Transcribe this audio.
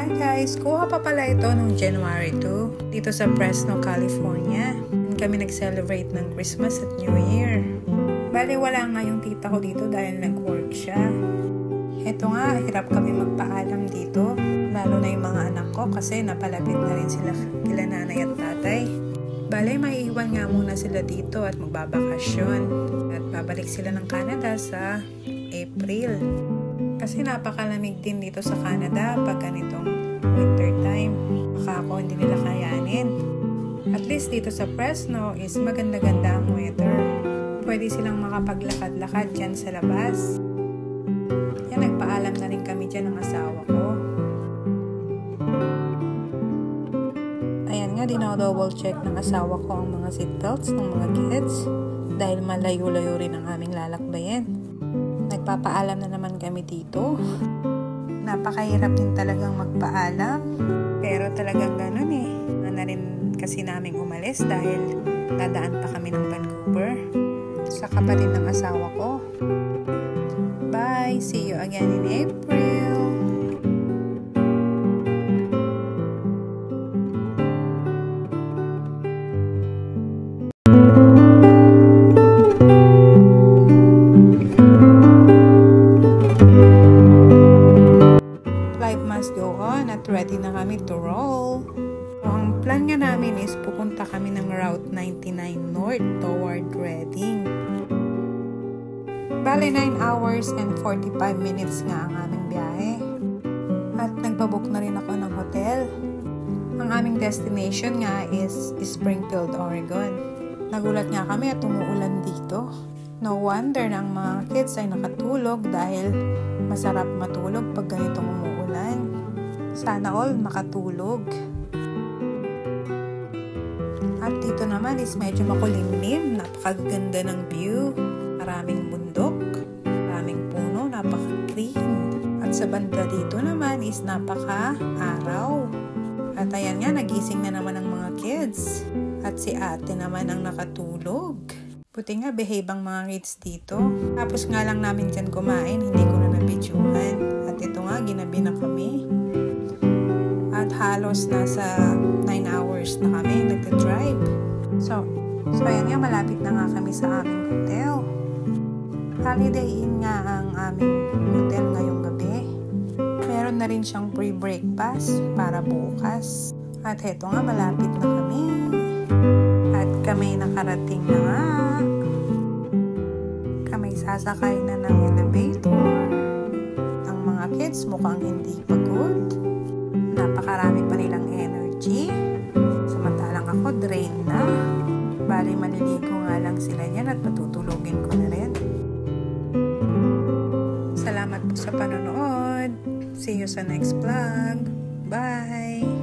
Hi guys! Kuha pa pala ito noong January 2 dito sa Fresno, California. Kami nag-celebrate ng Christmas at New Year. Bali wala nga yung tita ko dito dahil nag-work siya. Eto nga, hirap kami magpaalam dito. Lalo na yung mga anak ko kasi napalapit na rin sila kila nanay at tatay. Bali maiiwan nga muna sila dito at magbabakasyon. At babalik sila ng Canada sa April. Kasi napakalamig din dito sa Canada pag ganitong winter time. Baka ako hindi nila kayanin. At least dito sa Fresno is maganda-ganda ang weather. Pwede silang makapaglakad-lakad dyan sa labas. Yan, nagpaalam na rin kami dyan ng asawa ko. Ayan nga, dinodouble check ng asawa ko ang mga seatbelts ng mga kids dahil malayo-layo rin ang aming lalakbayin. Nagpapaalam na naman kami dito. Napakahirap din talagang magpaalam. Pero talagang ganun eh. Na rin kasi naming umalis dahil dadaan pa kami ng Vancouver. Sa kapatid ng asawa ko. Bye! See you again in April! Life must go on at ready na kami to roll. So, ang plan nga namin is pupunta kami ng Route 99 North toward Redding. Bale 9 hours and 45 minutes nga ang aming biyahe. At nagpabook na rin ako ng hotel. Ang aming destination nga is Springfield, Oregon. Nagulat nga kami at umuulan dito. No wonder na ang mga kids ay nakatulog dahil masarap matulog pag ganitong umuulan. Sana all makatulog. At dito naman is medyo makulimlim. Napakaganda ng view. Maraming bundok. Maraming puno. Napaka-green. At sa banda dito naman is napaka-araw. At ayan nga, nagising na naman ang mga kids. At si ate naman ang nakatulog. Buti nga, behave ang mga kids dito. Tapos nga lang namin dyan kumain, hindi ko na nabidyuhan. At ito nga, ginabi na kami. At halos nasa 9 hours na kami nagka-drive. So ayan nga, malapit na nga kami sa aming hotel. Holiday Inn nga ang aming hotel ngayong gabi. Meron na rin siyang free breakfast para bukas. At heto nga, malapit na kami. At kami nakarating na nga. Kami sasakay na ng elevator. Ang mga kids mukhang hindi pagod. Napakarami pa nilang energy. Samantalang ako, drain na. Bali, maliligo nga lang sila yan at patutulogin ko na rin. Salamat po sa panonood. See you sa next vlog. Bye!